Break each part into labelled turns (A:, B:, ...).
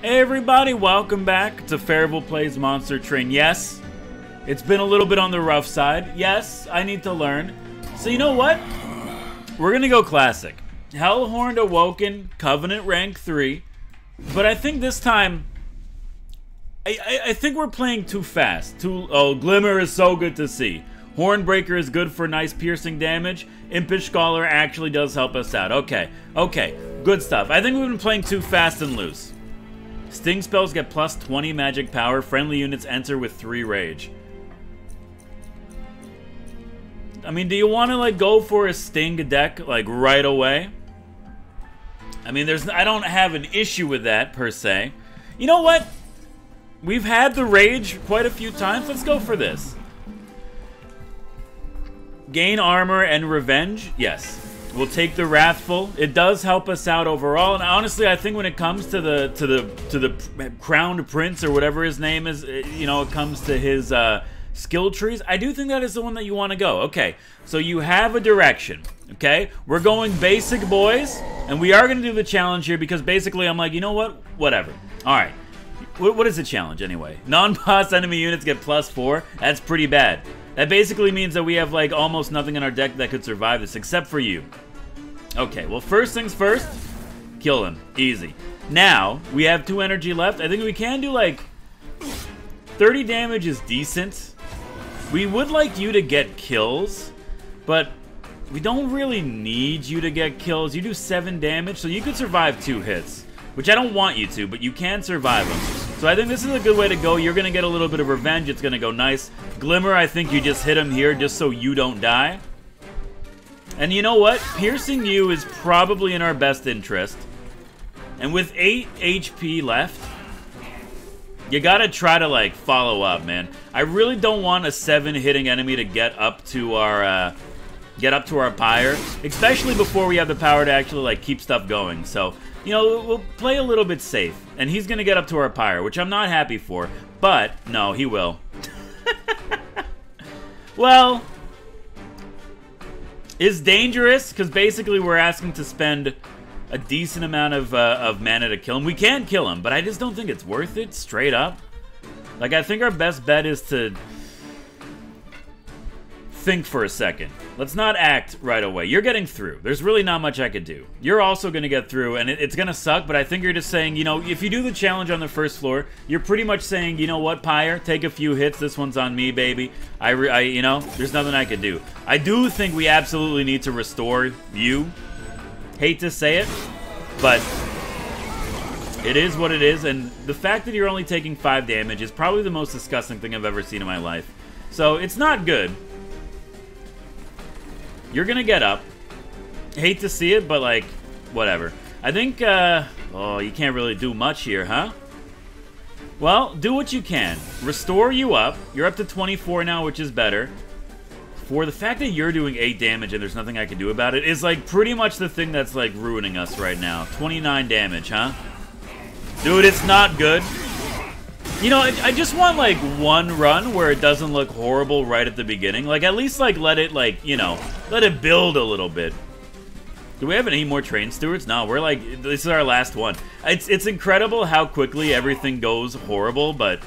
A: Hey everybody, welcome back to Farival Plays Monster Train. Yes, it's been a little bit on the rough side. Yes, I need to learn. So you know what? We're gonna go classic. Hellhorned Awoken, Covenant rank 3. But I think this time, I think we're playing too fast. Oh, Glimmer is so good to see. Hornbreaker is good for nice piercing damage. Impish Scholar actually does help us out. Okay, good stuff. I think we've been playing too fast and loose. Sting spells get plus 20 magic power. Friendly units enter with 3 rage. I mean, do you want to like go for a Sting deck like right away? I mean, I don't have an issue with that per se. You know what? We've had the rage quite a few times. Let's go for this. Gain armor and revenge. Yes. We'll take the Wrathful. It does help us out overall, and honestly, I think when it comes to the Crowned Prince or whatever his name is, you know, it comes to his skill trees, I do think that is the one that you want to go. Okay, so you have a direction. Okay, we're going basic, boys, and we are going to do the challenge here because basically I'm like, you know what? Whatever. All right. What is the challenge anyway? Non-boss enemy units get +4. That's pretty bad. That basically means that we have like almost nothing in our deck that could survive this, except for you. Okay, well, first things first, kill him. Easy. Now, we have 2 energy left. I think we can do like 30 damage is decent. We would like you to get kills, but we don't really need you to get kills. You do 7 damage, so you could survive 2 hits, which I don't want you to, but you can survive them. So I think this is a good way to go. You're going to get a little bit of revenge. It's going to go nice. Glimmer, I think you just hit him here just so you don't die. And you know what? Piercing you is probably in our best interest. And with 8 HP left, you got to try to, like, follow up, man. I really don't want a 7-hitting enemy to get up to our pyre, especially before we have the power to actually, like, keep stuff going. So, you know, we'll play a little bit safe. And he's going to get up to our pyre, which I'm not happy for. But, no, he will. Well, it's dangerous, because basically we're asking to spend a decent amount of mana to kill him. We can kill him, but I just don't think it's worth it, straight up. Like, I think our best bet is to think for a second. Let's not act right away. You're getting through. There's really not much I could do. You're also going to get through, and it's going to suck, but I think you're just saying, you know, if you do the challenge on the first floor, you're pretty much saying, you know what, Pyre, take a few hits. This one's on me, baby. You know, there's nothing I could do. I do think we absolutely need to restore you. Hate to say it, but it is what it is, and the fact that you're only taking 5 damage is probably the most disgusting thing I've ever seen in my life. So, it's not good. You're gonna get up. Hate to see it, but like, whatever. I think, oh, you can't really do much here, huh? Well, do what you can. Restore you up. You're up to 24 now, which is better. For the fact that you're doing 8 damage and there's nothing I can do about it is like pretty much the thing that's like ruining us right now. 29 damage, huh? Dude, it's not good. You know, I just want, like, one run where it doesn't look horrible right at the beginning. Like, at least, like, let it, like, you know, let it build a little bit. Do we have any more train stewards? No, we're, like, this is our last one. It's incredible how quickly everything goes horrible, but...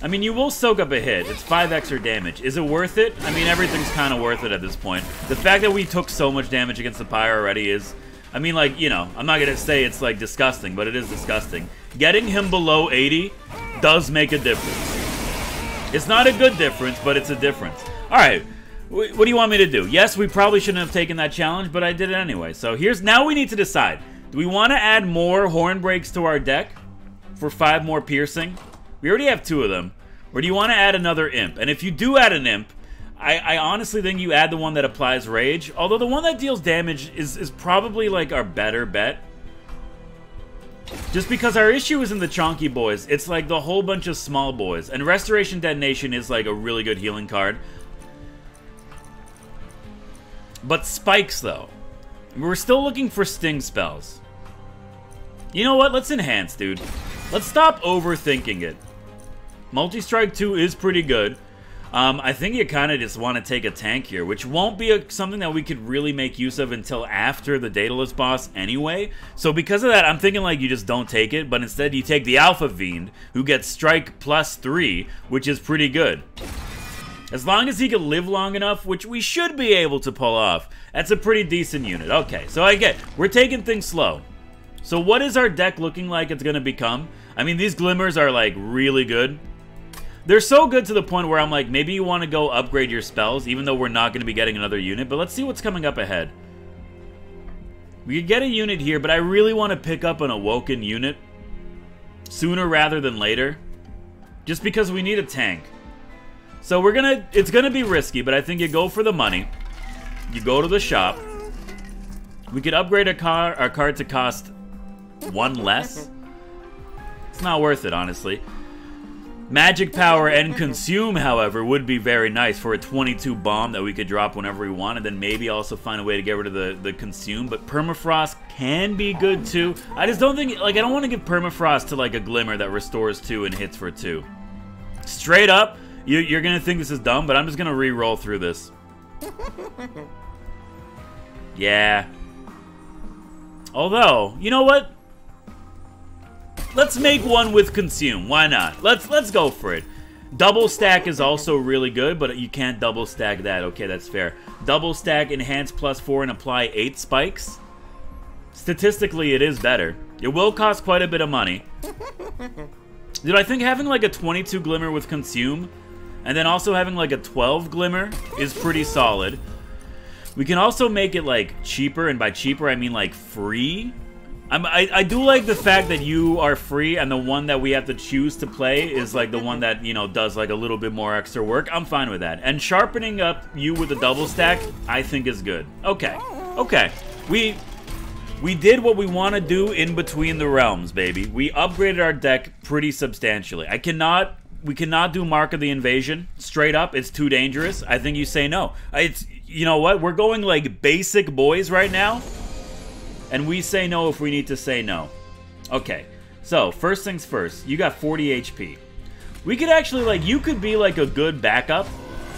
A: I mean, you will soak up a hit. It's 5 extra damage. Is it worth it? I mean, everything's kind of worth it at this point. The fact that we took so much damage against the pyre already is... I mean, like, you know, I'm not going to say it's, like, disgusting, but it is disgusting. Getting him below 80 does make a difference. It's not a good difference, but it's a difference. Alright, what do you want me to do? Yes, we probably shouldn't have taken that challenge, but I did it anyway. So now we need to decide. Do we want to add more horn breaks to our deck for 5 more piercing? We already have 2 of them. Or do you want to add another imp? And if you do add an imp, I honestly think you add the one that applies rage. Although the one that deals damage is probably like our better bet. Just because our issue isn't the chonky boys. It's like the whole bunch of small boys. And Restoration Detonation is like a really good healing card. But spikes though. We're still looking for sting spells. You know what? Let's enhance, dude. Let's stop overthinking it. Multi-Strike 2 is pretty good. I think you kind of just want to take a tank here, which won't be something that we could really make use of until after the Daedalus boss anyway. So because of that, I'm thinking like you just don't take it, but instead you take the Alpha Fiend, who gets Strike +3, which is pretty good. As long as he can live long enough, which we should be able to pull off, that's a pretty decent unit. Okay, so we're taking things slow. So what is our deck looking like it's going to become? I mean, these Glimmers are like really good. They're so good to the point where I'm like, maybe you want to go upgrade your spells, even though we're not going to be getting another unit. But let's see what's coming up ahead. We could get a unit here, but I really want to pick up an Awoken unit sooner rather than later. Just because we need a tank. So it's going to be risky, but I think you go for the money. You go to the shop. We could upgrade our card to cost 1 less. It's not worth it, honestly. Magic power and consume, however, would be very nice for a 22 bomb that we could drop whenever we want, and then maybe also find a way to get rid of the consume. But permafrost can be good too. I just don't think, like, I don't want to give permafrost to like a Glimmer that restores 2 and hits for 2. Straight up, you're gonna think this is dumb, but I'm just gonna re-roll through this. Yeah. Although, you know what? Let's make one with consume. Why not? Let's go for it. Double stack is also really good, but you can't double stack that. Okay, that's fair. Double stack, enhance +4, and apply 8 spikes. Statistically, it is better. It will cost quite a bit of money. Dude, I think having like a 22 Glimmer with consume, and then also having like a 12 Glimmer is pretty solid. We can also make it like cheaper, and by cheaper I mean like free. I do like the fact that you are free, and the one that we have to choose to play is like the one that, you know, does like a little bit more extra work. I'm fine with that. And sharpening up you with a double stack, I think is good. Okay. Okay. We did what we want to do in between the realms, baby. We upgraded our deck pretty substantially. We cannot do Mark of the Invasion. Straight up, it's too dangerous. I think you say no. You know what? We're going like basic boys right now. And we say no if we need to say no. Okay, so first things first, you got 40 HP. We could actually, like, you could be like a good backup,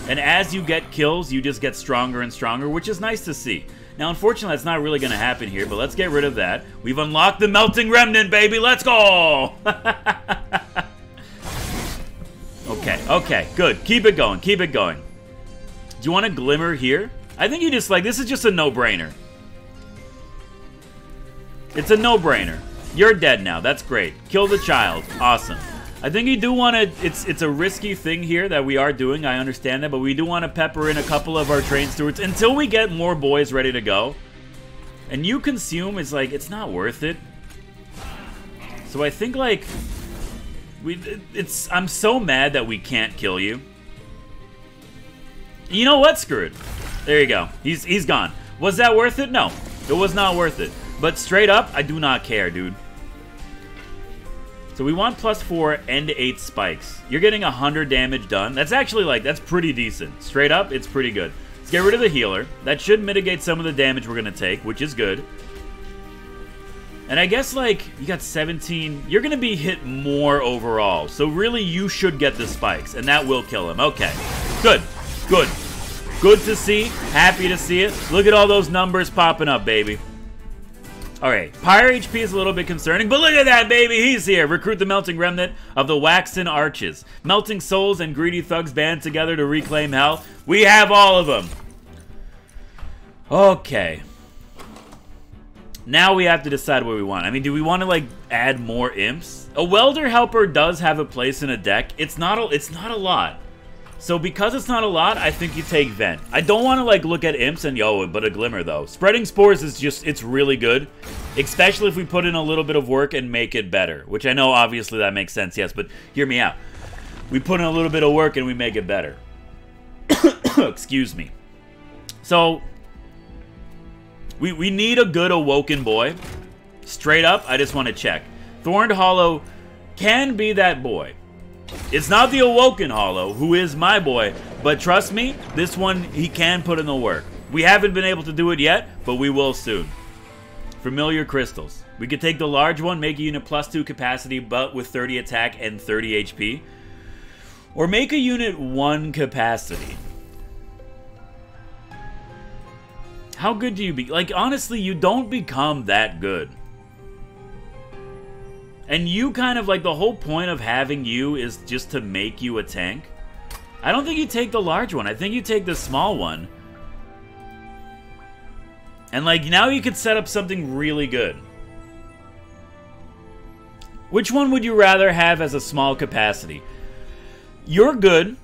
A: and as you get kills, you just get stronger and stronger, which is nice to see. Now, unfortunately, that's not really going to happen here, but let's get rid of that. We've unlocked the Melting Remnant, baby! Let's go! Okay, good. Keep it going, keep it going. Do you want a Glimmer here? I think you just, like, this is just a no-brainer. It's a no-brainer. You're dead now. That's great. Kill the child. Awesome. I think you do want to... It's a risky thing here that we are doing. I understand that. But we do want to pepper in a couple of our train stewards until we get more boys ready to go. And you consume is like... It's not worth it. So I think, like... I'm so mad that we can't kill you. You know what? Screw it. There you go. He's gone. Was that worth it? No. It was not worth it. But straight up, I do not care, dude. So we want +4 and 8 spikes. You're getting 100 damage done. That's actually, like, that's pretty decent. Straight up, it's pretty good. Let's get rid of the healer. That should mitigate some of the damage we're going to take, which is good. And I guess, like, you got 17. You're going to be hit more overall. So really, you should get the spikes, and that will kill him. Okay. Good. Good. Good to see. Happy to see it. Look at all those numbers popping up, baby. Alright, Pyre HP is a little bit concerning, but look at that, baby! He's here! Recruit the Melting Remnant of the Waxen Arches. Melting souls and greedy thugs band together to reclaim hell. We have all of them! Okay. Now we have to decide what we want. I mean, do we want to, like, add more imps? A Welder Helper does have a place in a deck. It's not a lot. So because it's not a lot, I think you take Vent. I don't want to, like, look at imps and, but a Glimmer, though. Spreading Spores is just, it's really good. Especially if we put in a little bit of work and make it better. Which I know, obviously, that makes sense, yes, but hear me out. We put in a little bit of work and we make it better. Excuse me. So, we need a good Awoken boy. Straight up, I just want to check. Thorned Hollow can be that boy. It's not the Awoken Hollow, who is my boy, but trust me, this one, he can put in the work. We haven't been able to do it yet, but we will soon. Familiar Crystals. We could take the large one, make a unit +2 capacity, but with 30 attack and 30 HP. Or make a unit 1 capacity. How good do you be? Like, honestly, you don't become that good. And you kind of, like, the whole point of having you is just to make you a tank. I don't think you take the large one. I think you take the small one. And, like, now you could set up something really good. Which one would you rather have as a small capacity? You're good.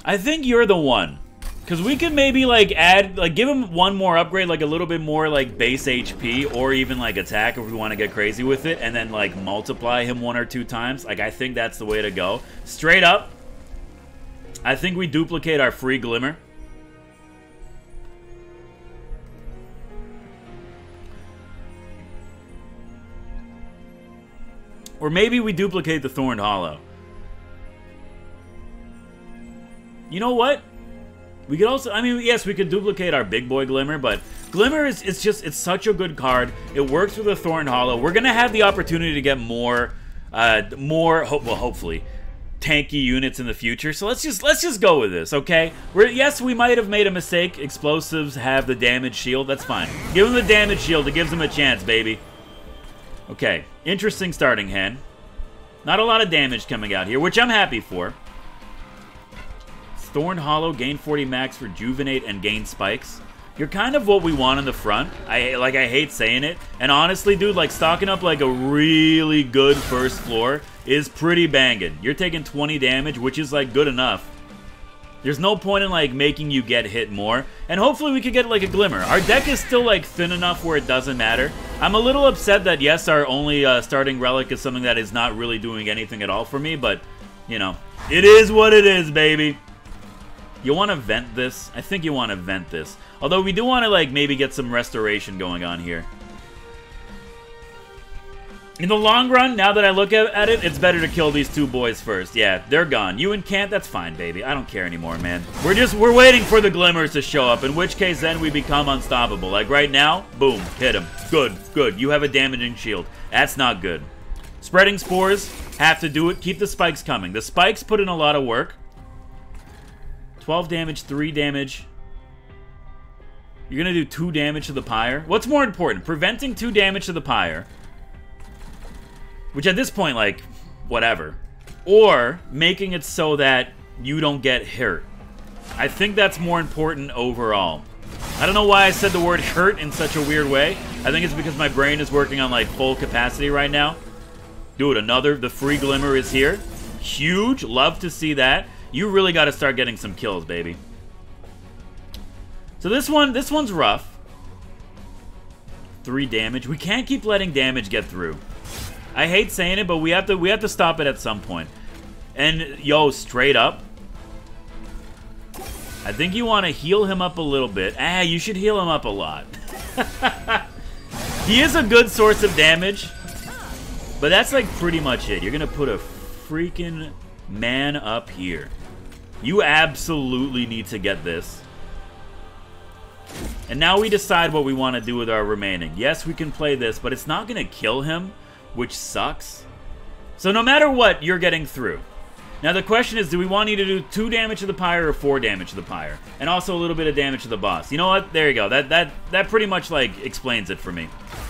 A: I think you're the one. Because we could maybe, like, add, like, give him one more upgrade, like, a little bit more, like, base HP, or even, like, attack if we want to get crazy with it, and then, like, multiply him 1 or 2 times. Like, I think that's the way to go. Straight up, I think we duplicate our free Glimmer. Or maybe we duplicate the Thorned Hollow. You know what? We could also, I mean, yes, we could duplicate our big boy Glimmer, but Glimmer is, it's such a good card. It works with a Thorned Hollow. We're going to have the opportunity to get more, hopefully, tanky units in the future. So let's just go with this, okay? Yes, we might have made a mistake. Explosives have the damage shield. That's fine. Give them the damage shield. It gives them a chance, baby. Okay, interesting starting hand. Not a lot of damage coming out here, which I'm happy for. Thorned Hollow, gain 40 max, rejuvenate, and gain spikes. You're kind of what we want in the front. I hate saying it. And honestly, dude, like, stocking up like a really good first floor is pretty banging. You're taking 20 damage, which is like good enough. There's no point in like making you get hit more. And hopefully we could get like a Glimmer. Our deck is still like thin enough where it doesn't matter. I'm a little upset that yes, our only starting relic is something that is not really doing anything at all for me. But, you know, it is what it is, baby. You want to vent this? I think you want to vent this. Although we do want to, like, maybe get some restoration going on here. In the long run, now that I look at it, it's better to kill these 2 boys first. Yeah, they're gone. You and Kant, that's fine, baby. I don't care anymore, man. We're waiting for the Glimmers to show up, in which case then we become unstoppable. Like right now, boom, hit him. Good, good. You have a damaging shield. That's not good. Spreading spores, have to do it. Keep the spikes coming. The spikes put in a lot of work. 12 damage, 3 damage. You're going to do 2 damage to the pyre. What's more important? Preventing 2 damage to the pyre. Which at this point, like, whatever. Or making it so that you don't get hurt. I think that's more important overall. I don't know why I said the word hurt in such a weird way. I think it's because my brain is working on, like, full capacity right now. Dude, the free Glimmer is here. Huge. Love to see that. You really got to start getting some kills, baby. So this one's rough. 3 damage. We can't keep letting damage get through. I hate saying it, but we have to stop it at some point. And yo, straight up, I think you want to heal him up a little bit. You should heal him up a lot. He is a good source of damage, but that's like pretty much it. You're gonna put a freaking man up here. You absolutely need to get this. And now we decide what we want to do with our remaining. Yes, we can play this, but it's not going to kill him, which sucks. So no matter what, you're getting through. Now the question is, do we want you to do 2 damage to the pyre or 4 damage to the pyre? And also a little bit of damage to the boss. You know what? There you go. That pretty much like explains it for me.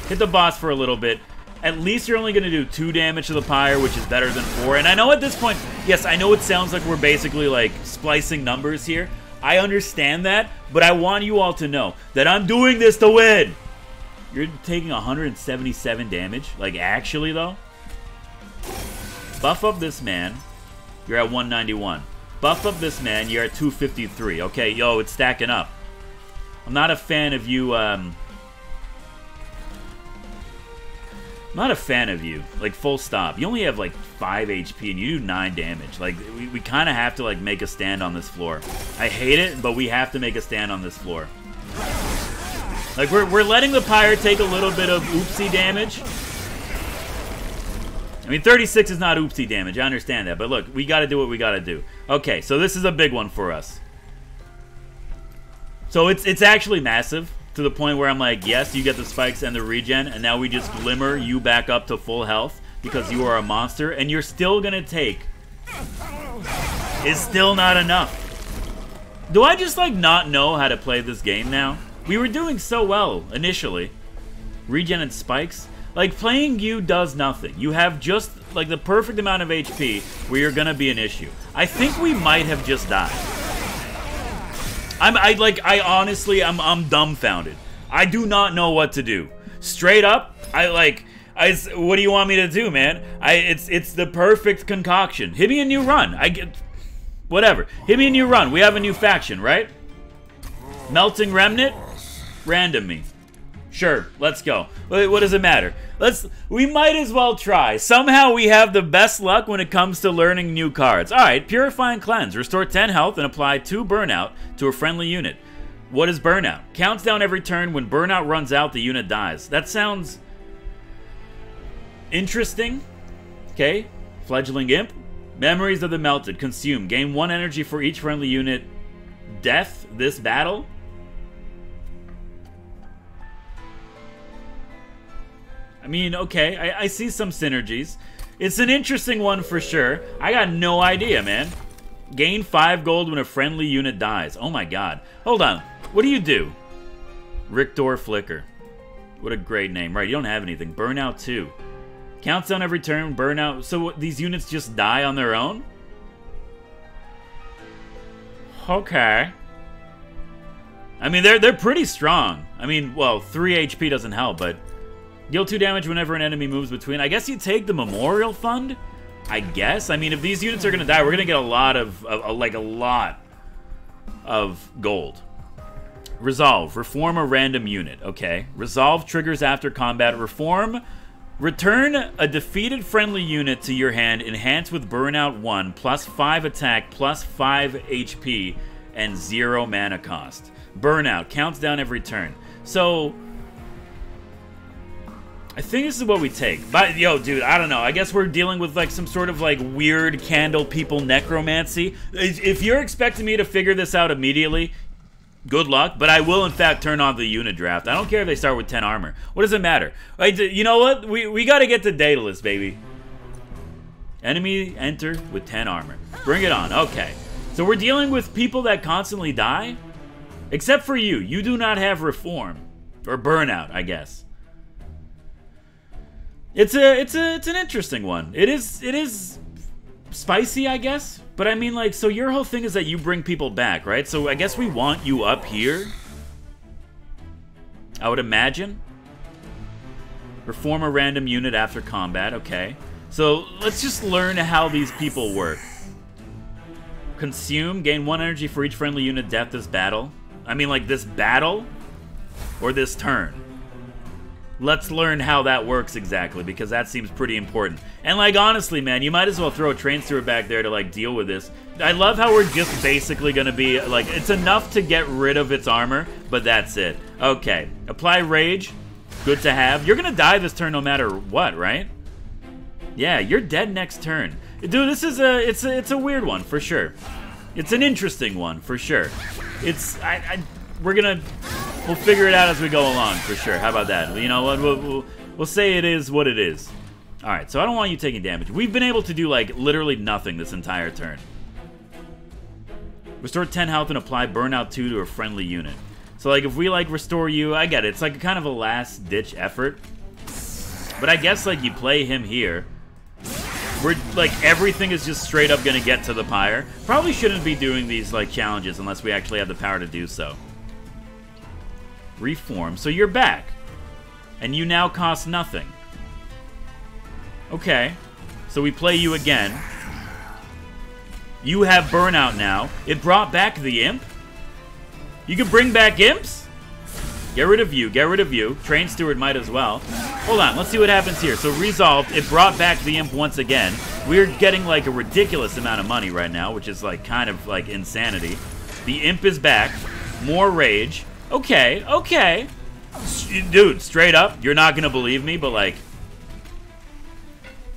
A: Hit the boss for a little bit. At least you're only going to do 2 damage to the pyre, which is better than 4. And I know at this point, yes, I know it sounds like we're basically, like, splicing numbers here. I understand that, but I want you all to know that I'm doing this to win. You're taking 177 damage. Like, actually, though. Buff up this man. You're at 191. Buff up this man. You're at 253. Okay, yo, it's stacking up. I'm not a fan of you, not a fan of you, like, full stop. You only have, like, 5 HP and you do 9 damage. Like, we kind of have to, like, make a stand on this floor. I hate it, but we have to make a stand on this floor. Like, we're letting the pyre take a little bit of oopsie damage. I mean, 36 is not oopsie damage, I understand that. But look, we got to do what we got to do. Okay, so this is a big one for us. So it's actually massive. To the point where I'm like, yes, you get the spikes and the regen, and now we just Glimmer you back up to full health because you are a monster, and you're still gonna take is still not enough. Do I just, like, not know how to play this game now? We were doing so well initially. Regen and spikes. Like, playing you does nothing. You have just, like, the perfect amount of HP where you're gonna be an issue. I think we might have just died. I honestly, I'm dumbfounded. I do not know what to do. Straight up, what do you want me to do, man? It's the perfect concoction. Hit me a new run. Whatever. Hit me a new run. We have a new faction, right? Melting Remnant? Random me. Sure, let's go. What does it matter? We might as well try. Somehow we have the best luck when it comes to learning new cards. Alright, Purifying Cleanse. Restore 10 health and apply 2 burnout to a friendly unit. What is burnout? Counts down every turn. When burnout runs out, the unit dies. That sounds interesting. Okay. Fledgling Imp. Memories of the Melted. Consume. Gain 1 energy for each friendly unit. Death this battle. I mean, okay, I see some synergies. It's an interesting one for sure. I got no idea, man. Gain 5 gold when a friendly unit dies. Oh my god. Hold on. What do you do? Rictor Flicker. What a great name. Right, you don't have anything. Burnout 2. Counts down every turn. Burnout. So what, these units just die on their own? Okay. I mean, they're pretty strong. I mean, well, 3 HP doesn't help, but... Deal 2 damage whenever an enemy moves between. I guess you take the Memorial Fund? I guess. I mean, if these units are going to die, we're going to get a lot of gold. Resolve. Reform a random unit. Okay. Resolve triggers after combat. Reform. Return a defeated friendly unit to your hand, enhanced with Burnout 1, plus 5 attack, plus 5 HP, and 0 mana cost. Burnout. Counts down every turn. So... I think this is what we take. But, yo, dude, I don't know. I guess we're dealing with, like, some sort of, like, weird candle people necromancy. If you're expecting me to figure this out immediately, good luck. But I will, in fact, turn on the unit draft. I don't care if they start with 10 armor. What does it matter? Right, you know what? We got to get to Daedalus, baby. Enemy enter with 10 armor. Bring it on. Okay. So we're dealing with people that constantly die? Except for you. You do not have Reform. Or Burnout, I guess. It's an interesting one. It is spicy, I guess. But I mean, like, so your whole thing is that you bring people back, right? So I guess we want you up here. I would imagine. Reform a random unit after combat. Okay. So let's just learn how these people work. Consume. Gain 1 energy for each friendly unit death this battle. I mean, like, this battle or this turn. Let's learn how that works exactly, because that seems pretty important. And, like, honestly, man, you might as well throw a train steward back there to, like, deal with this. I love how we're just basically going to be, like, it's enough to get rid of its armor, but that's it. Okay. Apply Rage. Good to have. You're going to die this turn no matter what, right? Yeah, you're dead next turn. Dude, this is it's a weird one, for sure. It's an interesting one, for sure. We'll figure it out as we go along, for sure. How about that? You know what? We'll say it is what it is. Alright, so I don't want you taking damage. We've been able to do, like, literally nothing this entire turn. Restore 10 health and apply Burnout 2 to a friendly unit. So, like, if we, like, restore you, I get it. It's, like, kind of a last-ditch effort. But I guess, like, you play him here. We're, like, everything is just straight up gonna get to the pyre. Probably shouldn't be doing these, like, challenges unless we actually have the power to do so. Reform. So you're back. And you now cost nothing. Okay. So we play you again. You have Burnout now. It brought back the Imp. You can bring back Imps? Get rid of you. Get rid of you. Train Steward might as well. Hold on. Let's see what happens here. So resolved. It brought back the Imp once again. We're getting, like, a ridiculous amount of money right now, which is, like, kind of, like, insanity. The Imp is back. More Rage. Okay, okay. Dude, straight up, you're not gonna believe me, but, like,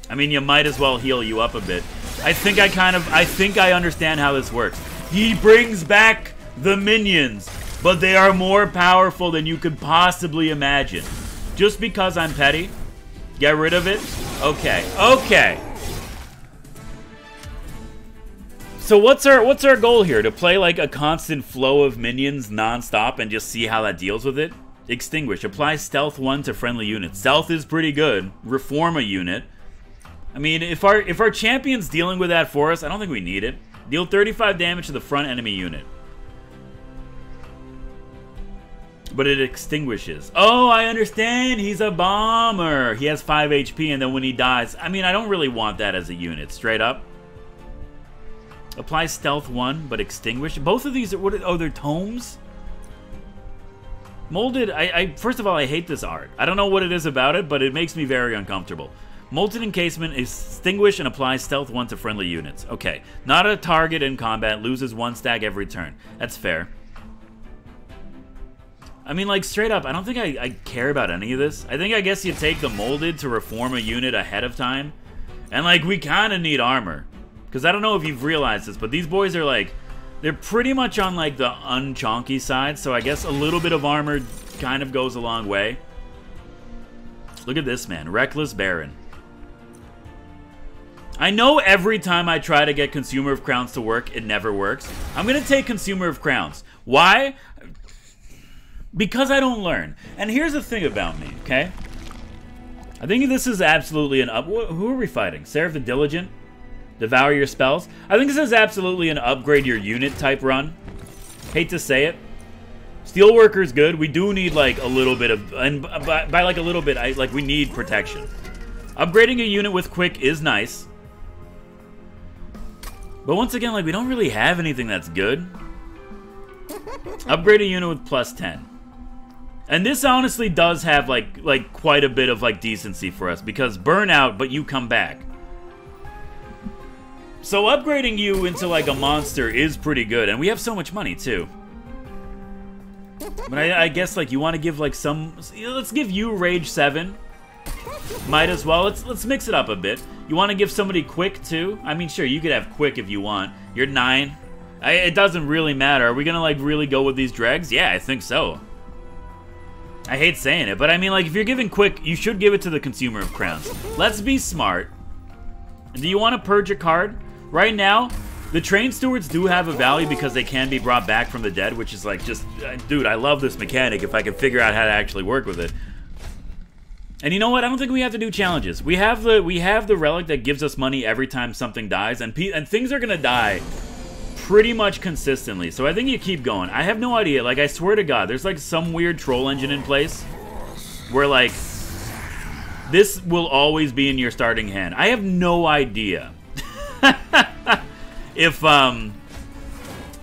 A: I mean, you might as well heal you up a bit. I think I understand how this works. He brings back the minions, but they are more powerful than you could possibly imagine. Just because I'm petty? Get rid of it? Okay, okay. So what's our goal here? To play like a constant flow of minions non-stop and just see how that deals with it? Extinguish. Apply stealth 1 to friendly units. Stealth is pretty good. Reform a unit. I mean, if our champion's dealing with that for us, I don't think we need it. Deal 35 damage to the front enemy unit. But it extinguishes. Oh, I understand. He's a bomber. He has 5 HP, and then when he dies... I mean, I don't really want that as a unit. Straight up. Apply stealth 1, but extinguish. Both of these are... Oh, they're tomes? Molded... First of all, I hate this art. I don't know what it is about it, but it makes me very uncomfortable. Molten encasement, extinguish and apply stealth 1 to friendly units. Okay. Not a target in combat. Loses 1 stack every turn. That's fair. I mean, like, straight up, I don't think I care about any of this. I guess you take the molded to reform a unit ahead of time. And, like, we kind of need armor. Because I don't know if you've realized this, but these boys are, like, they're pretty much on, like, the unchonky side. So I guess a little bit of armor kind of goes a long way. Look at this, man. Reckless Baron. I know every time I try to get Consumer of Crowns to work, it never works. I'm going to take Consumer of Crowns. Why? Because I don't learn. And here's the thing about me, okay? I think this is absolutely an up... Who are we fighting? Seraph the Diligent? Devour your spells? I think this is absolutely an upgrade your unit type run. Hate to say it. Steelworker's good. We do need, like, a little bit of... And by like, a little bit, we need protection. Upgrading a unit with quick is nice. But once again, like, we don't really have anything that's good. Upgrade a unit with plus 10. And this honestly does have, like quite a bit of, like, decency for us. Because burnout, but you come back. So upgrading you into, like, a monster is pretty good. And we have so much money, too. But I guess, like, you want to give, like, some... Let's give you Rage 7. Might as well. Let's mix it up a bit. You want to give somebody quick, too? I mean, sure, you could have quick if you want. You're 9. It doesn't really matter. Are we going to, like, really go with these dregs? Yeah, I think so. I hate saying it, but I mean, like, if you're giving quick, you should give it to the Consumer of Crowns. Let's be smart. Do you want to purge a card? Right now, the Train Stewards do have a value because they can be brought back from the dead, which is, like, just... Dude, I love this mechanic if I can figure out how to actually work with it. And you know what? I don't think we have to do challenges. We have the relic that gives us money every time something dies, and things are going to die pretty much consistently, so I think you keep going. I have no idea, like, I swear to God, there's, like, some weird troll engine in place where, like, this will always be in your starting hand. I have no idea if,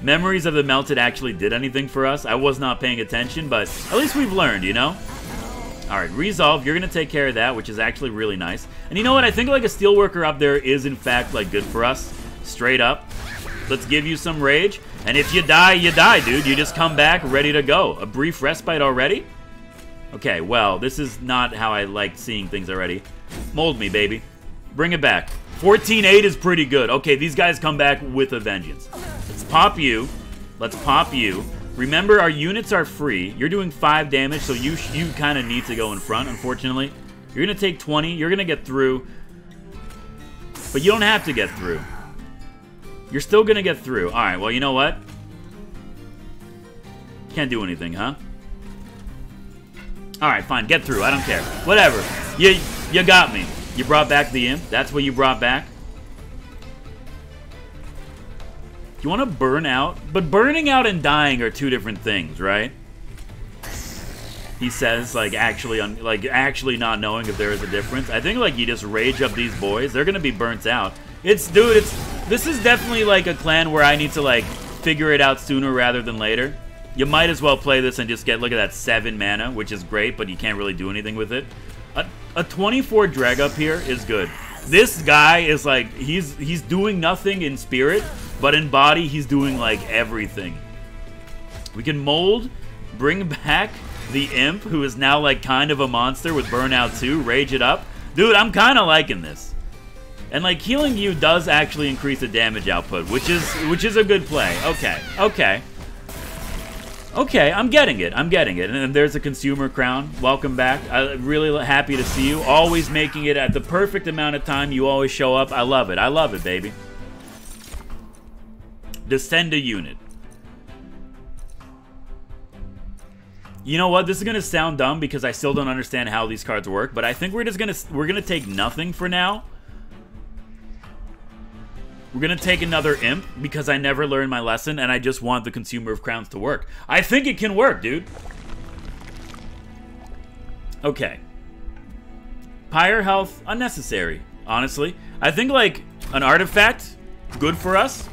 A: Memories of the Melted actually did anything for us. I was not paying attention, but at least we've learned, you know? Alright, Resolve, you're going to take care of that, which is actually really nice. And you know what? I think, like, a Steelworker up there is, in fact, like, good for us. Straight up. Let's give you some rage. And if you die, dude. You just come back ready to go. A brief respite already? Okay, well, this is not how I like seeing things already. Mold me, baby. Bring it back. 14-8 is pretty good. Okay, these guys come back with a vengeance. Let's pop you. Let's pop you. Remember, our units are free. You're doing 5 damage, so you kind of need to go in front, unfortunately. You're going to take 20. You're going to get through. But you don't have to get through. You're still going to get through. Alright, well, you know what? Can't do anything, huh? Alright, fine. Get through. I don't care. Whatever. You got me. You brought back the imp. That's what you brought back. You want to burn out? But burning out and dying are 2 different things, right? He says, like, actually not knowing if there is a difference. I think, like, you just rage up these boys. They're going to be burnt out. Dude, this is definitely, like, a clan where I need to, like, figure it out sooner rather than later. You might as well play this and just look at that 7 mana, which is great, but you can't really do anything with it. A 24 drag up here is good. This guy is, like, he's doing nothing in spirit, but in body, he's doing, like, everything. We can mold, bring back the imp, who is now, like, kind of a monster with Burnout 2, rage it up. Dude, I'm kind of liking this. And, like, healing you does actually increase the damage output, which is a good play. Okay. Okay, I'm getting it. And there's a Consumer Crown. Welcome back. I'm really happy to see you. Always making it at the perfect amount of time. You always show up. I love it. I love it, baby. Descend a unit. You know what? This is gonna sound dumb because I still don't understand how these cards work, but I think we're gonna take nothing for now. We're gonna take another imp because I never learned my lesson and I just want the Consumer of Crowns to work. I think it can work, dude. Okay. Pyre health, unnecessary, honestly. I think, like, an artifact, good for us.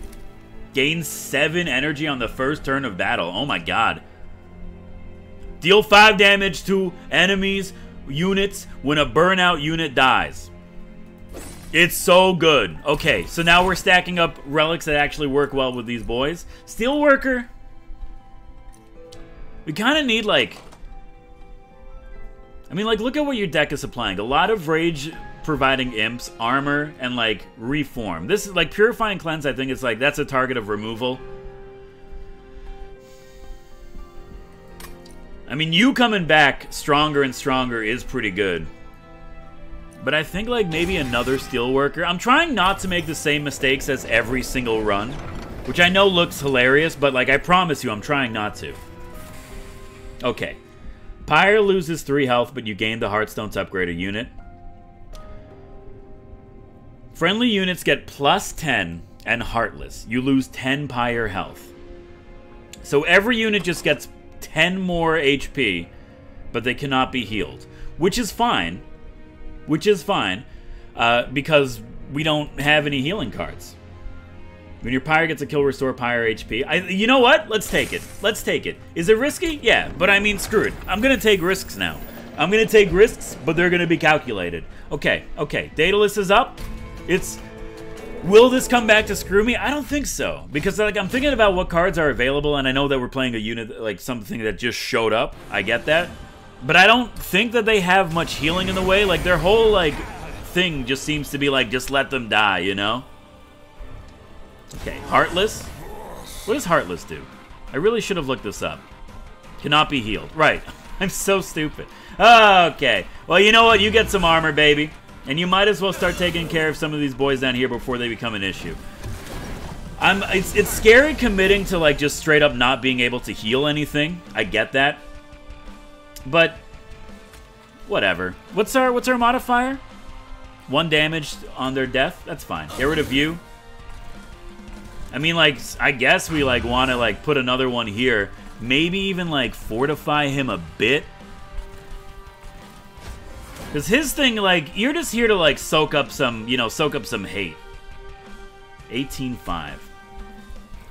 A: Gain 7 energy on the first turn of battle. Oh my god. Deal 5 damage to enemies, units, when a burnout unit dies. It's so good. Okay, so now we're stacking up relics that actually work well with these boys. Steelworker. We kind of need, like... I mean, like, look at what your deck is supplying. A lot of rage providing imps, armor, and, like, reform. This is, like, Purifying Cleanse, I think it's, like, that's a target of removal. I mean, you coming back stronger and stronger is pretty good. But I think, like, maybe another Steelworker. I'm trying not to make the same mistakes as every single run, which I know looks hilarious, but, like, I promise you, I'm trying not to. Okay. Pyre loses 3 health, but you gain the Heartstone to upgrade a unit. Friendly units get plus 10 and Heartless. You lose 10 Pyre health. So every unit just gets 10 more HP, but they cannot be healed. Which is fine. Which is fine, because we don't have any healing cards. When your Pyre gets a kill, restore Pyre HP. You know what? Let's take it. Let's take it. Is it risky? Yeah, but I mean, screw it. I'm going to take risks now. I'm going to take risks, but they're going to be calculated. Okay, okay. Daedalus is up. Will this come back to screw me? I don't think so. Because, like, I'm thinking about what cards are available, and I know that we're playing a unit, like, something that just showed up. I get that. But I don't think that they have much healing in the way. Like, their whole, like, thing just seems to be, like, just let them die, you know? Okay, Heartless. What does Heartless do? I really should have looked this up. Cannot be healed. Right. I'm so stupid. Okay. Well, you know what? You get some armor, baby. And you might as well start taking care of some of these boys down here before they become an issue. It's scary committing to, like, just straight up not being able to heal anything. I get that. But whatever. What's our modifier? 1 damage on their death? That's fine. Get rid of you. I mean, like, I guess we, like, want to, like, put another one here. Maybe even, like, fortify him a bit. Because his thing, like, you're just here to, like, soak up some, you know, soak up some hate. 18-5.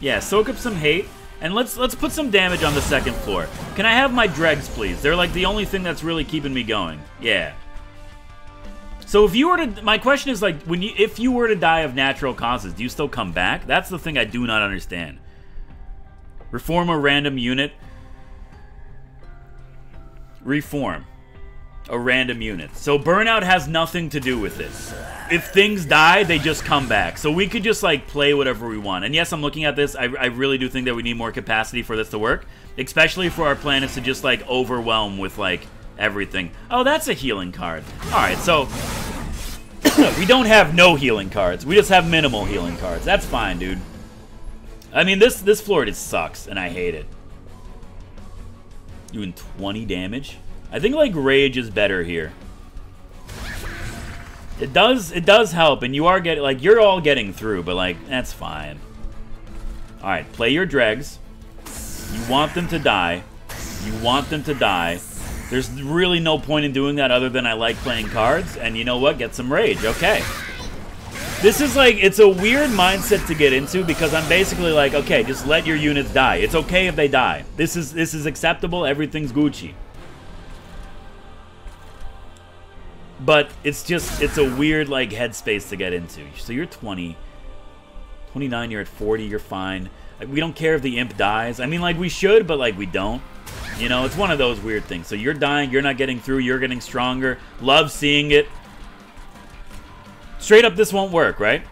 A: Yeah, soak up some hate. And let's put some damage on the second floor. Can I have my dregs, please? They're, like, the only thing that's really keeping me going. Yeah. So if you were to... My question is, like, if you were to die of natural causes, do you still come back? That's the thing I do not understand. Reform a random unit. Reform a random unit. So burnout has nothing to do with it. If things die, they just come back. So we could just, like, play whatever we want. And yes, I'm looking at this. I really do think that we need more capacity for this to work. Especially for our planets to just, like, overwhelm with, like, everything. Oh, that's a healing card. Alright, so... we don't have no healing cards. We just have minimal healing cards. That's fine, dude. I mean, this floor just sucks, and I hate it. Doing 20 damage? I think, like, Rage is better here. It does help, and you are getting, like, you're all getting through, but, like, that's fine. Alright, play your dregs. You want them to die. You want them to die. There's really no point in doing that other than I like playing cards, and you know what? Get some rage. Okay. This is, like, it's a weird mindset to get into because I'm basically like, okay, just let your units die. It's okay if they die. This is acceptable. Everything's Gucci. But it's just, it's a weird, like, headspace to get into. So you're 20. 29, you're at 40, you're fine. Like, we don't care if the imp dies. I mean, like, we should, but, like, we don't. You know, it's one of those weird things. So you're dying, you're not getting through, you're getting stronger. Love seeing it. Straight up, this won't work, right?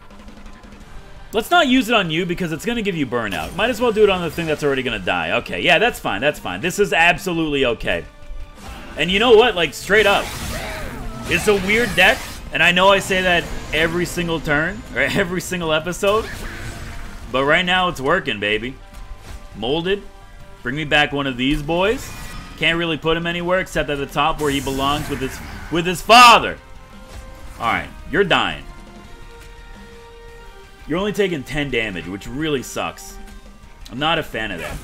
A: Let's not use it on you because it's going to give you burnout. Might as well do it on the thing that's already going to die. Okay, yeah, that's fine, that's fine. This is absolutely okay. And you know what? Like, straight up. It's a weird deck, and I know I say that every single turn, or every single episode. But right now it's working, baby. Molded. Bring me back one of these boys. Can't really put him anywhere except at the top where he belongs with his father. Alright, you're dying. You're only taking 10 damage, which really sucks. I'm not a fan of that.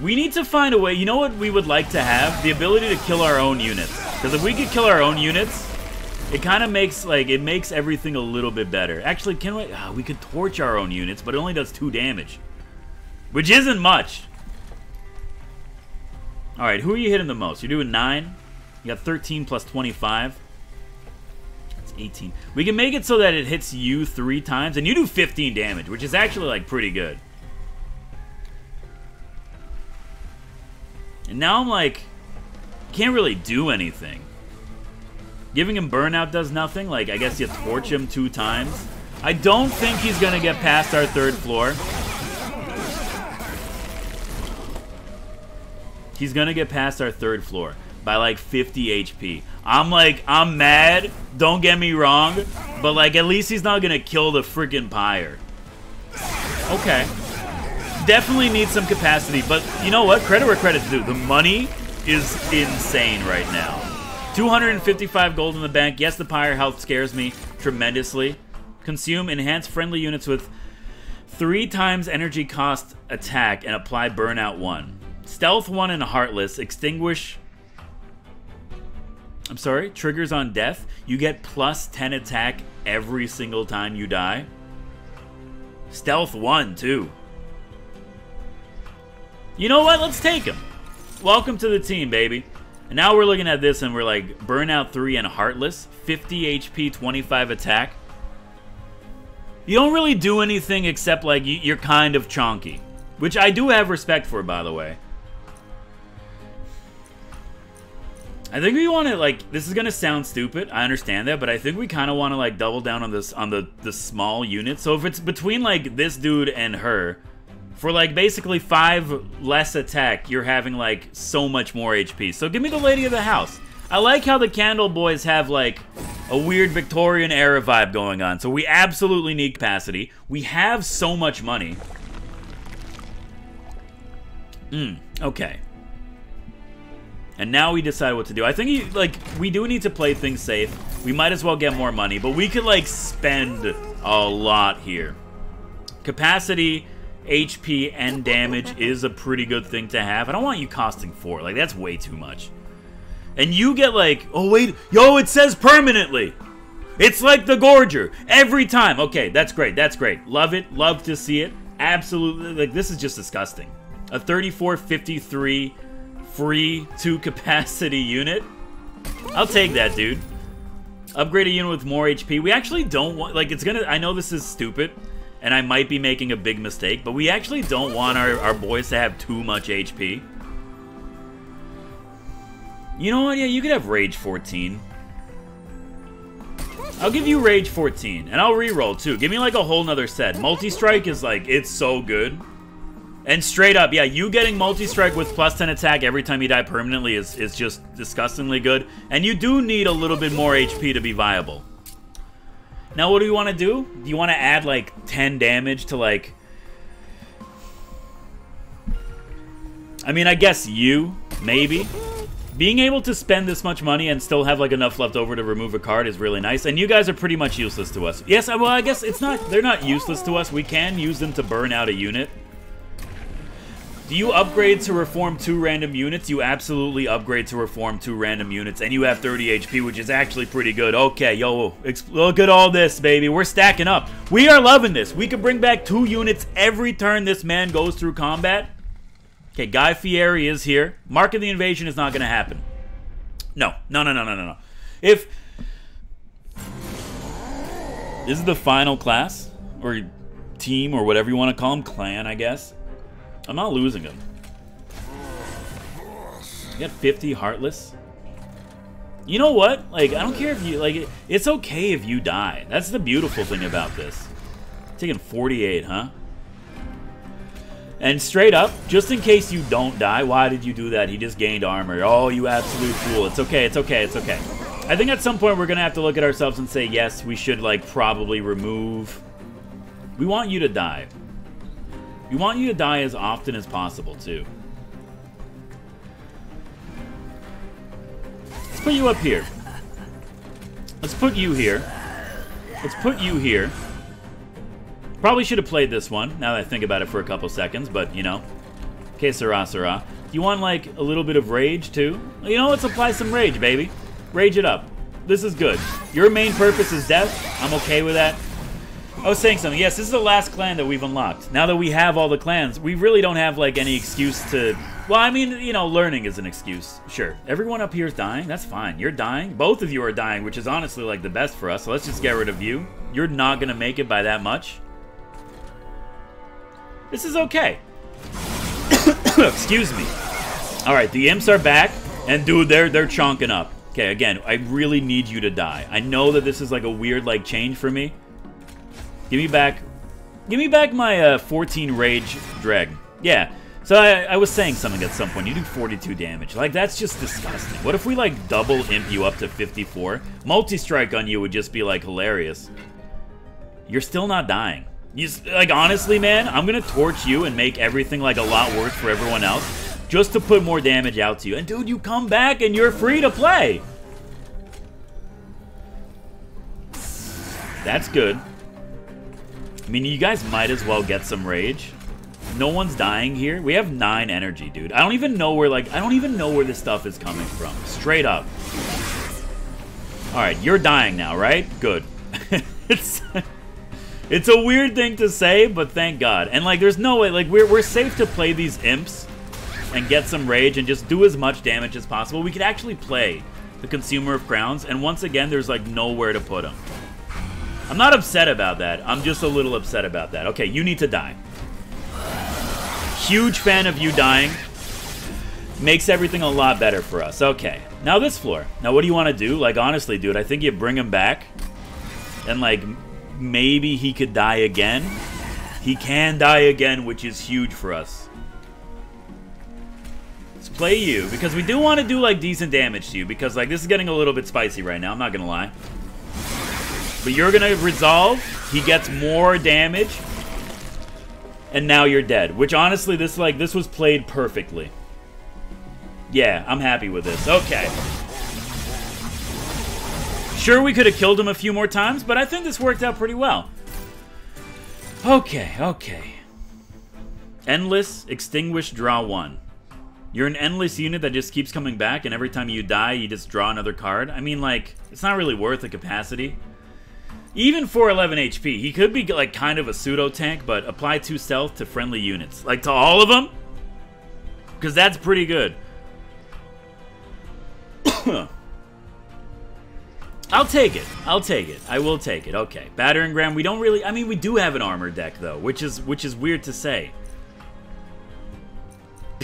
A: We need to find a way. You know what we would like to have? The ability to kill our own units. Because if we could kill our own units, it kind of makes, like, it makes everything a little bit better. Actually, can we? We could torch our own units, but it only does 2 damage. Which isn't much. Alright, who are you hitting the most? You're doing 9. You got 13 plus 25. That's 18. We can make it so that it hits you 3 times, and you do 15 damage, which is actually, like, pretty good. And now I'm like, can't really do anything. Giving him burnout does nothing. Like, I guess you torch him 2 times. I don't think he's gonna get past our 3rd floor. He's gonna get past our 3rd floor by like 50 HP. I'm mad, don't get me wrong, but like at least he's not gonna kill the freaking pyre. Okay. Definitely needs some capacity, but you know what? Credit where credit's due. The money is insane right now. 255 gold in the bank. Yes, the pyre health scares me tremendously. Consume enhanced friendly units with 3 times energy cost attack and apply burnout 1. Stealth 1 and Heartless. Extinguish... I'm sorry? Triggers on death. You get plus 10 attack every single time you die. Stealth 1, too. You know what? Let's take him. Welcome to the team, baby. And now we're looking at this and we're like, Burnout 3 and Heartless. 50 HP, 25 attack. You don't really do anything except like, you're kind of chonky. Which I do have respect for, by the way. I think we want to, like, this is going to sound stupid. I understand that, but I think we kind of want to, like, double down on this, on the small unit. So if it's between, like, this dude and her... For, like, basically 5 less attack, you're having, like, so much more HP. So give me the Lady of the House. I like how the Candle Boys have, like, a weird Victorian era vibe going on. So we absolutely need capacity. We have so much money. Okay. And now we decide what to do. I think, like, we do need to play things safe. We might as well get more money. But we could, like, spend a lot here. Capacity... HP and damage is a pretty good thing to have. I don't want you costing 4. Like, that's way too much. And you get like, oh wait, yo, it says permanently. It's like the Gorger. Every time. Okay, that's great. That's great. Love it. Love to see it. Absolutely. Like, this is just disgusting. A 3453 free 2 capacity unit. I'll take that, dude. Upgrade a unit with more HP. We actually don't want, like, it's gonna, I know this is stupid. And I might be making a big mistake, but we actually don't want our boys to have too much HP. You know what? Yeah, you could have Rage 14. I'll give you Rage 14, and I'll reroll too. Give me like a whole nother set. Multi-Strike is like, it's so good. And straight up, yeah, you getting Multi-Strike with plus 10 attack every time you die permanently is just disgustingly good. And you do need a little bit more HP to be viable. Now, what do you want to do? Do you want to add, like, 10 damage to, like... I mean, I guess you, maybe. Being able to spend this much money and still have, like, enough left over to remove a card is really nice. And you guys are pretty much useless to us. Yes, well, I guess it's not... They're not useless to us. We can use them to burn out a unit. Do you upgrade to reform 2 random units? You absolutely upgrade to reform 2 random units, and you have 30 HP, which is actually pretty good. Okay, yo, look at all this, baby. We're stacking up. We are loving this. We can bring back 2 units every turn this man goes through combat. Okay, Guy Fieri is here. Mark of the Invasion is not going to happen. No. If... This is the final class, or team, or whatever you want to call them. Clan, I guess. I'm not losing him. You got 50 Heartless. You know what? Like, I don't care if you... Like, it's okay if you die. That's the beautiful thing about this. Taking 48, huh? And straight up, just in case you don't die, why did you do that? He just gained armor. Oh, you absolute fool. It's okay, it's okay, it's okay. I think at some point we're going to have to look at ourselves and say, yes, we should, like, probably remove... We want you to die. We want you to die as often as possible, too. Let's put you up here. Let's put you here. Let's put you here. Probably should have played this one, now that I think about it for a couple seconds, but, you know. Que sera, sera. You want, like, a little bit of rage, too? You know, let's apply some rage, baby. Rage it up. This is good. Your main purpose is death. I'm okay with that. I was saying something. Yes, this is the last clan that we've unlocked. Now that we have all the clans, we really don't have, like, any excuse to... Well, I mean, you know, learning is an excuse. Sure. Everyone up here is dying. That's fine. You're dying. Both of you are dying, which is honestly, like, the best for us. So let's just get rid of you. You're not going to make it by that much. This is okay. Excuse me. Alright, the imps are back. And, dude, they're chonking up. Okay, again, I really need you to die. I know that this is, like, a weird, like, change for me. Give me back my 14 rage dreg. Yeah. So I was saying something at some point. You do 42 damage. Like, that's just disgusting. What if we, like, double imp you up to 54? Multi-strike on you would just be, like, hilarious. You're still not dying. Like, honestly, man, I'm gonna torch you and make everything, like, a lot worse for everyone else just to put more damage out to you. And, dude, you come back and you're free to play. That's good. I mean, you guys might as well get some rage. No one's dying here. We have 9 energy, dude. I don't even know where, like, I don't even know where this stuff is coming from. Straight up. Alright, you're dying now, right? Good. It's a weird thing to say, but thank God. And, like, there's no way, like, we're safe to play these imps and get some rage and just do as much damage as possible. We could actually play the Consumer of Crowns, and once again, there's, like, nowhere to put them. I'm not upset about that. I'm just a little upset about that. Okay, you need to die. Huge fan of you dying. Makes everything a lot better for us. Okay, now this floor. Now, what do you want to do? Like, honestly, dude, I think you bring him back. And, like, maybe he could die again. He can die again, which is huge for us. Let's play you, because we do want to do, like, decent damage to you. Because, like, this is getting a little bit spicy right now. I'm not going to lie. But you're going to resolve. He gets more damage. And now you're dead. Which, honestly, this was played perfectly. Yeah, I'm happy with this. Okay. Sure, we could have killed him a few more times, but I think this worked out pretty well. Okay, okay. Endless, extinguish, draw 1. You're an endless unit that just keeps coming back, and every time you die, you just draw another card. I mean, like, it's not really worth the capacity. Even for 11 HP, he could be, like, kind of a pseudo-tank, but apply 2 stealth to friendly units. Like, to all of them? Because that's pretty good. I'll take it. I'll take it. I will take it. Okay. Battering ram. We don't really... I mean, we do have an armor deck, though, which is weird to say.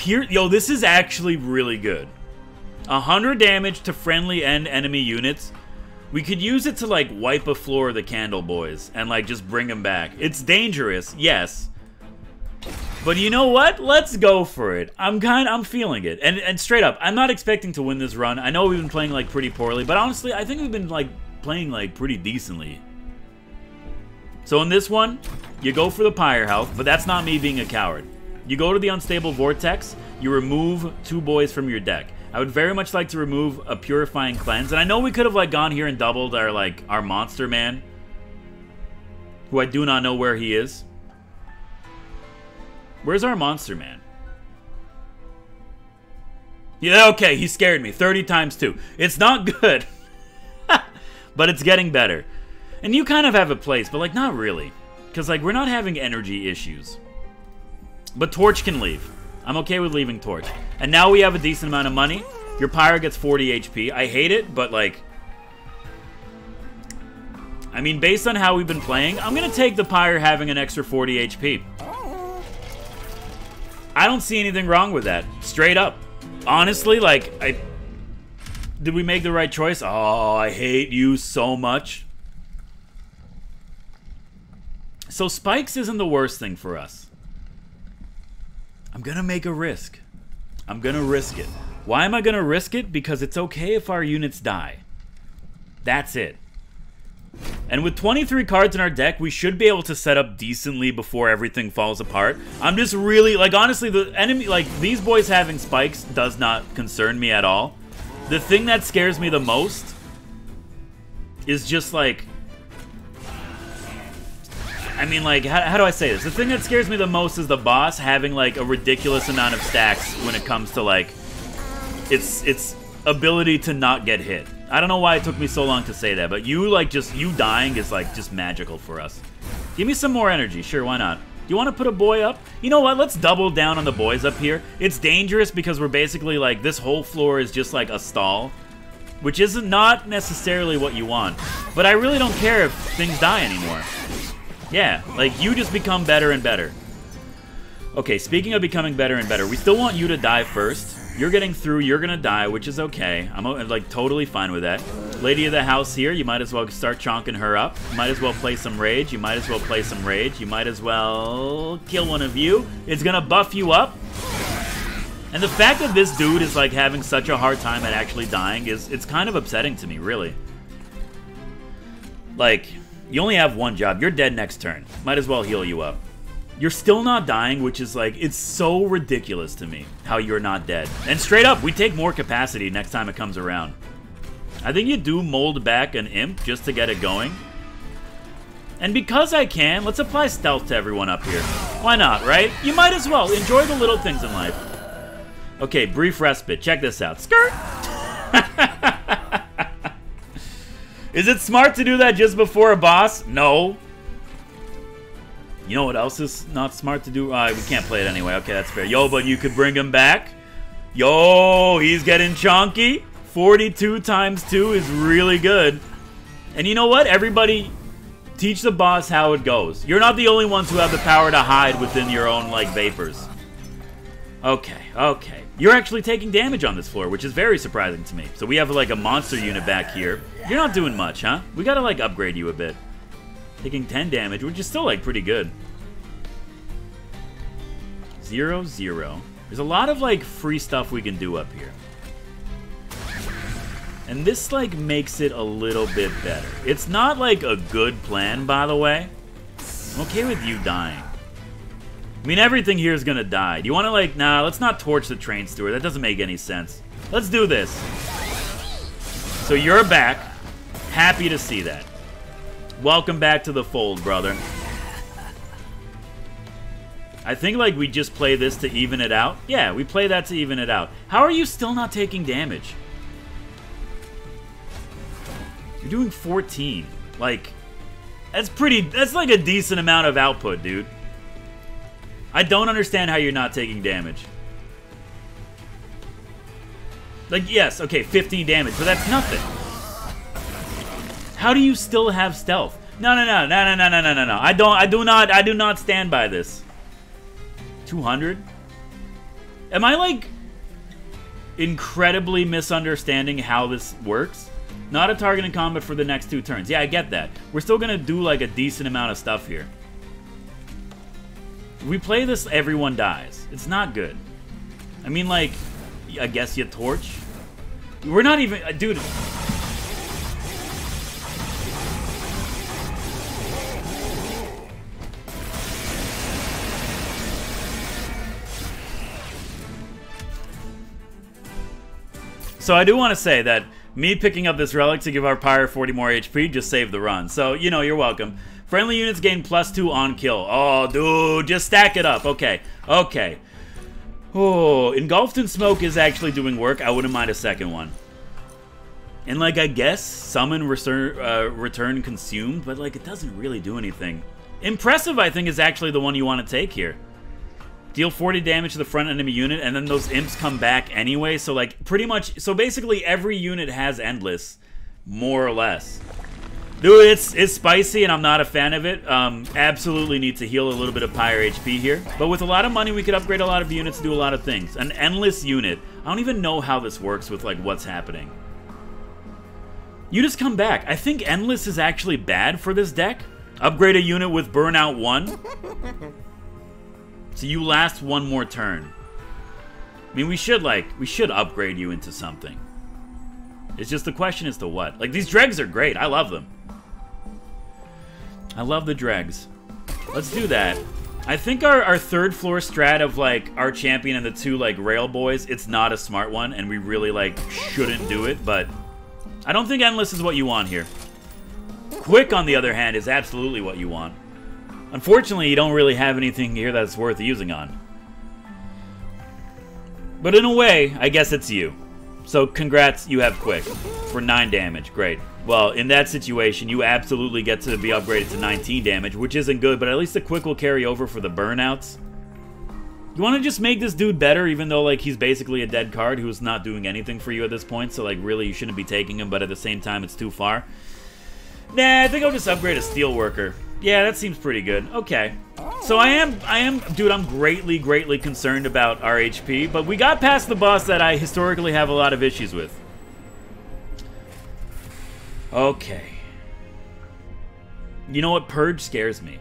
A: Yo, this is actually really good. 100 damage to friendly and enemy units. We could use it to, like, wipe a floor of the Candle Boys and, like, just bring them back. It's dangerous, yes. But you know what? Let's go for it. I'm feeling it. And straight up, I'm not expecting to win this run. I know we've been playing, like, pretty poorly, but honestly, I think we've been, like, playing, like, pretty decently. So in this one, you go for the pyre health, but that's not me being a coward. You go to the Unstable Vortex, you remove 2 boys from your deck. I would very much like to remove a Purifying Cleanse, and I know we could have, like, gone here and doubled our, like, our Monster Man, who I do not know where he is. Where's our Monster Man? Yeah, okay, he scared me. 30 times 2. It's not good, but it's getting better. And you kind of have a place, but, like, not really. Because, like, we're not having energy issues. But Torch can leave. I'm okay with leaving Torch. And now we have a decent amount of money. Your Pyre gets 40 HP. I hate it, but, like... I mean, based on how we've been playing, I'm going to take the Pyre having an extra 40 HP. I don't see anything wrong with that. Straight up. Honestly, like, did we make the right choice? Oh, I hate you so much. So spikes isn't the worst thing for us. I'm going to make a risk. I'm going to risk it. Why am I going to risk it? Because it's okay if our units die. That's it. And with 23 cards in our deck, we should be able to set up decently before everything falls apart. I'm just really, like, honestly, the enemy, like, these boys having spikes does not concern me at all. The thing that scares me the most is just, like, I mean, like, how do I say this? The thing that scares me the most is the boss having, like, a ridiculous amount of stacks when it comes to, like, its ability to not get hit. I don't know why it took me so long to say that, but you, like, just, you dying is, like, just magical for us. Give me some more energy. Sure, why not? Do you want to put a boy up? You know what? Let's double down on the boys up here. It's dangerous because we're basically, like, this whole floor is just, like, a stall, which is not necessarily what you want. But I really don't care if things die anymore. Yeah, like, you just become better and better. Okay, speaking of becoming better and better, we still want you to die first. You're getting through, you're gonna die, which is okay. I'm, like, totally fine with that. Lady of the house here, you might as well start chonking her up. You might as well play some rage. You might as well play some rage. You might as well kill one of you. It's gonna buff you up. And the fact that this dude is, like, having such a hard time at actually dying it's kind of upsetting to me, really. Like, you only have one job. You're dead next turn. Might as well heal you up. You're still not dying, which is, like, it's so ridiculous to me how you're not dead. And straight up, we take more capacity next time it comes around. I think you do mold back an imp just to get it going. And because I can, let's apply stealth to everyone up here. Why not, right? You might as well. Enjoy the little things in life. Okay, brief respite. Check this out. Skirt! Is it smart to do that just before a boss? No. You know what else is not smart to do? We can't play it anyway. Okay, that's fair. Yo, but you could bring him back. Yo, he's getting chonky. 42 times 2 is really good. And you know what? Everybody, teach the boss how it goes. You're not the only ones who have the power to hide within your own, like, vapors. Okay, okay. You're actually taking damage on this floor, which is very surprising to me. So we have, like, a monster unit back here. You're not doing much, huh? We gotta, like, upgrade you a bit. Taking 10 damage, which is still, like, pretty good. 0, 0. There's a lot of, like, free stuff we can do up here. And this, like, makes it a little bit better. It's not, like, a good plan, by the way. I'm okay with you dying. I mean, everything here is gonna die. Do you want to, like, nah, let's not torch the train steward. That doesn't make any sense. Let's do this. So you're back. Happy to see that. Welcome back to the fold, brother. I think, like, we just play this to even it out. Yeah, we play that to even it out. How are you still not taking damage? You're doing 14. Like, that's like a decent amount of output, dude. I don't understand how you're not taking damage. Like, yes, okay, 15 damage, but that's nothing. How do you still have stealth? No. I do not stand by this. 200? Am I, like, incredibly misunderstanding how this works? Not a target in combat for the next 2 turns. Yeah, I get that. We're still gonna do, like, a decent amount of stuff here. If we play this, everyone dies. It's not good. I mean, like, I guess you torch. We're not even... Dude... So I do want to say that me picking up this relic to give our pyre 40 more HP just saved the run. So, you know, you're welcome. Friendly units gain +2 on kill. Oh, dude, just stack it up. Okay, okay. Oh, Engulfed in Smoke is actually doing work. I wouldn't mind a second one. And, like, I guess Summon, Return, Consumed, but, like, it doesn't really do anything. Impressive, I think, is actually the one you want to take here. Deal 40 damage to the front enemy unit, and then those imps come back anyway, so, like, pretty much... So, basically, every unit has Endless, more or less. Dude, it's spicy, and I'm not a fan of it. Absolutely need to heal a little bit of pyre HP here. But with a lot of money, we could upgrade a lot of units to do a lot of things. An Endless unit. I don't even know how this works with, like, what's happening. You just come back. I think Endless is actually bad for this deck. Upgrade a unit with Burnout 1. So you last one more turn. I mean, we should upgrade you into something. It's just the question as to what. Like, these dregs are great. I love them. I love the dregs. Let's do that. I think our third floor strat of, like, our champion and the two, like, rail boys, it's not a smart one, and we really, like, shouldn't do it, but I don't think endless is what you want here. Quick, on the other hand, is absolutely what you want. Unfortunately, you don't really have anything here that's worth using on. But in a way, I guess it's you. So congrats, you have quick for 9 damage. Great. Well, in that situation, you absolutely get to be upgraded to 19 damage, which isn't good, but at least the quick will carry over for the burnouts. You want to just make this dude better, even though, like, he's basically a dead card who's not doing anything for you at this point, so, like, really, you shouldn't be taking him, but at the same time, it's too far. Nah, I think I'll just upgrade a Steelworker. Yeah, that seems pretty good. Okay. So dude, I'm greatly concerned about our HP, but we got past the boss that I historically have a lot of issues with. Okay. You know what? Purge scares me.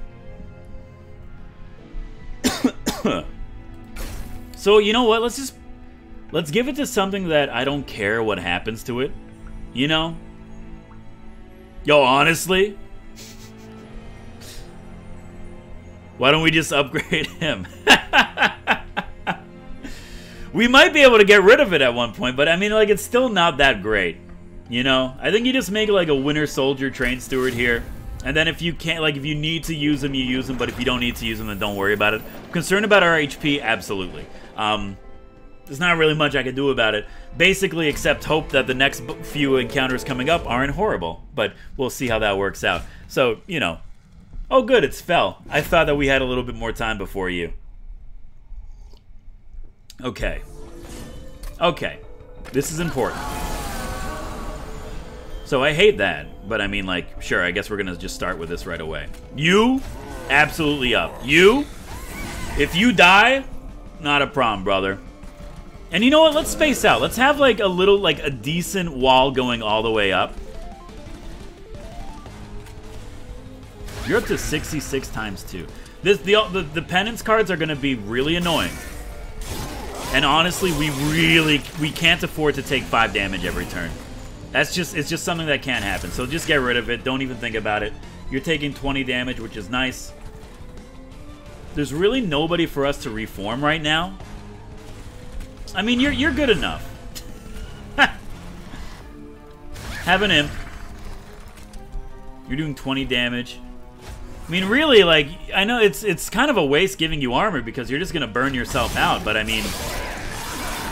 A: So, you know what? Let's give it to something that I don't care what happens to it. You know? Yo, honestly? Why don't we just upgrade him? We might be able to get rid of it at one point, but I mean, like, it's still not that great. You know? I think you just make, like, a Winter Soldier Train Steward here. And then if you can't, like, if you need to use him, you use him. But if you don't need to use him, then don't worry about it. Concerned about our HP? Absolutely. There's not really much I can do about it. Basically, except hope that the next few encounters coming up aren't horrible. But we'll see how that works out. So, you know. Oh, good, it's Fel. I thought that we had a little bit more time before you. Okay. Okay. This is important. So I hate that, but I mean, like, sure, I guess we're gonna just start with this right away. You, absolutely up. You, if you die, not a problem, brother. And you know what, let's space out. Let's have, like, a little, like, a decent wall going all the way up. You're up to 66 times 2. The penance cards are gonna be really annoying. And honestly, we can't afford to take 5 damage every turn. It's just something that can't happen. So just get rid of it. Don't even think about it. You're taking 20 damage, which is nice. There's really nobody for us to reform right now. I mean, you're good enough. Have an imp. You're doing 20 damage. I mean, really, like, I know it's kind of a waste giving you armor because you're just gonna burn yourself out, but I mean,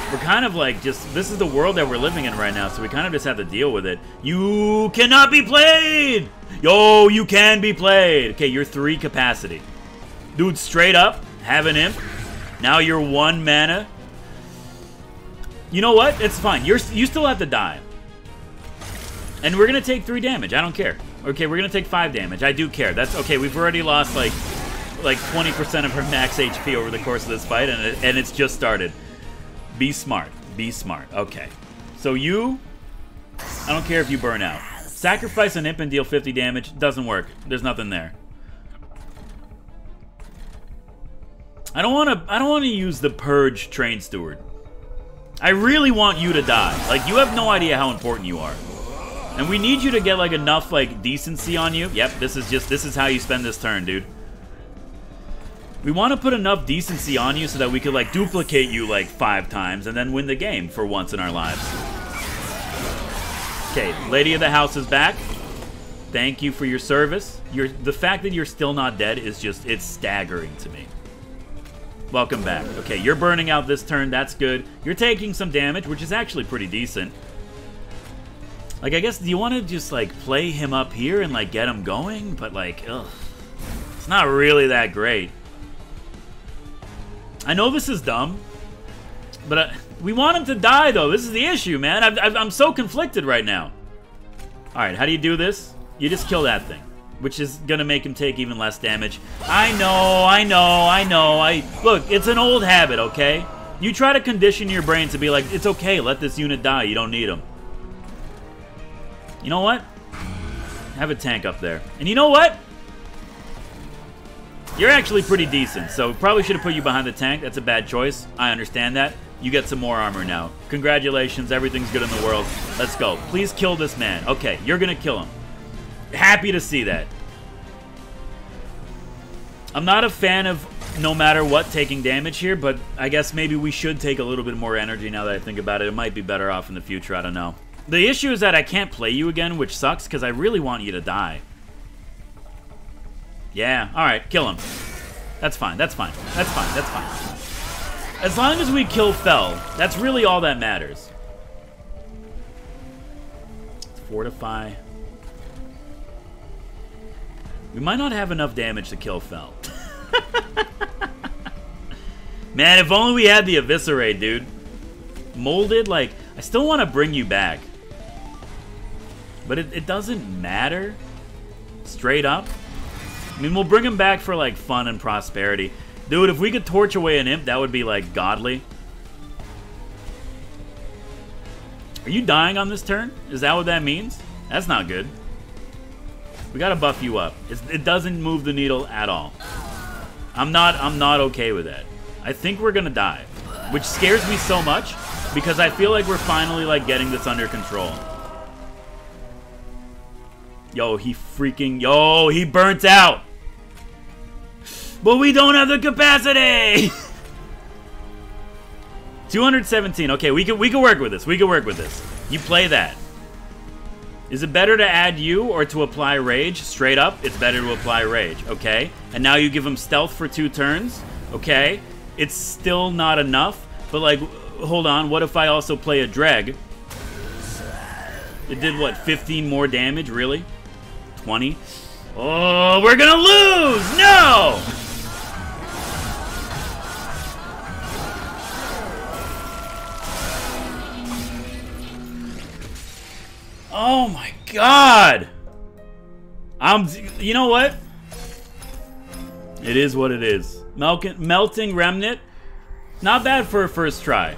A: we're kind of like this is the world that we're living in right now, so we kind of just have to deal with it. You cannot be played! Yo, you can be played! Okay, you're 3 capacity. Dude, straight up, have an imp. Now you're 1 mana. You know what? It's fine. You still have to die. And we're gonna take 3 damage. I don't care. Okay, we're gonna take 5 damage. I do care. That's okay. We've already lost like 20% of her max HP over the course of this fight, and it's just started. Be smart. Be smart. Okay. So you, I don't care if you burn out. Sacrifice an imp and deal 50 damage. Doesn't work. There's nothing there. I don't want to use the Purge Train Steward. I really want you to die. Like, you have no idea how important you are. And we need you to get, like, enough, like, decency on you. Yep, this is how you spend this turn, dude. We want to put enough decency on you so that we could, like, duplicate you, like, 5 times and then win the game for once in our lives. Okay, Lady of the House is back. Thank you for your service. The fact that you're still not dead is just, it's staggering to me. Welcome back. Okay, you're burning out this turn. That's good. You're taking some damage, which is actually pretty decent. Like, I guess, do you want to just, like, play him up here and, like, get him going? But, like, ugh. It's not really that great. I know this is dumb, but we want him to die, though. This is the issue, man. I'm so conflicted right now. All right, how do you do this? You just kill that thing, which is going to make him take even less damage. I know. Look, it's an old habit, okay? You try to condition your brain to be like, it's okay, let this unit die. You don't need him. You know what? Have a tank up there. And you know what? You're actually pretty decent, so probably should have put you behind the tank. That's a bad choice. I understand that. You get some more armor now. Congratulations, everything's good in the world. Let's go. Please kill this man. Okay, you're gonna kill him. Happy to see that. I'm not a fan of no matter what taking damage here, but I guess maybe we should take a little bit more energy now that I think about it. It might be better off in the future, I don't know. The issue is that I can't play you again, which sucks, because I really want you to die. Yeah, alright, kill him. That's fine, that's fine, that's fine, that's fine. As long as we kill Fel, that's really all that matters. Let's fortify. We might not have enough damage to kill Fel. Man, if only we had the Eviscerate, dude. Molded, like, I still want to bring you back. But it doesn't matter. Straight up. I mean, we'll bring him back for, like, fun and prosperity. Dude, if we could torch away an imp, that would be, like, godly. Are you dying on this turn? Is that what that means? That's not good. We gotta buff you up. It doesn't move the needle at all. I'm not okay with that. I think we're gonna die, which scares me so much because I feel like we're finally like getting this under control. Yo, he burnt out. But we don't have the capacity. 217. Okay, we can work with this. We can work with this. You play that. Is it better to add you or to apply rage? Straight up, it's better to apply rage, okay? And now you give him stealth for 2 turns, okay? It's still not enough, but like, hold on, what if I also play a Dreg? It did what, 15 more damage, really? 20? Oh, we're gonna lose! No! Oh my god! You know what? It is what it is. Melting Remnant. Not bad for a first try.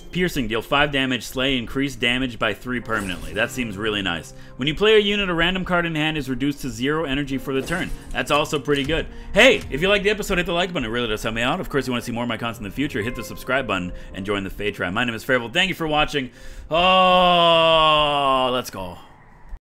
A: Piercing, deal 5 damage, slay, increase damage by 3 permanently. That seems really nice. When you play a unit, a random card in hand is reduced to 0 energy for the turn. That's also pretty good. Hey, if you liked the episode, hit the like button. It really does help me out. Of course, if you want to see more of my content in the future, hit the subscribe button and join the Fade Tribe. My name is Fairville. Thank you for watching. Oh, let's go.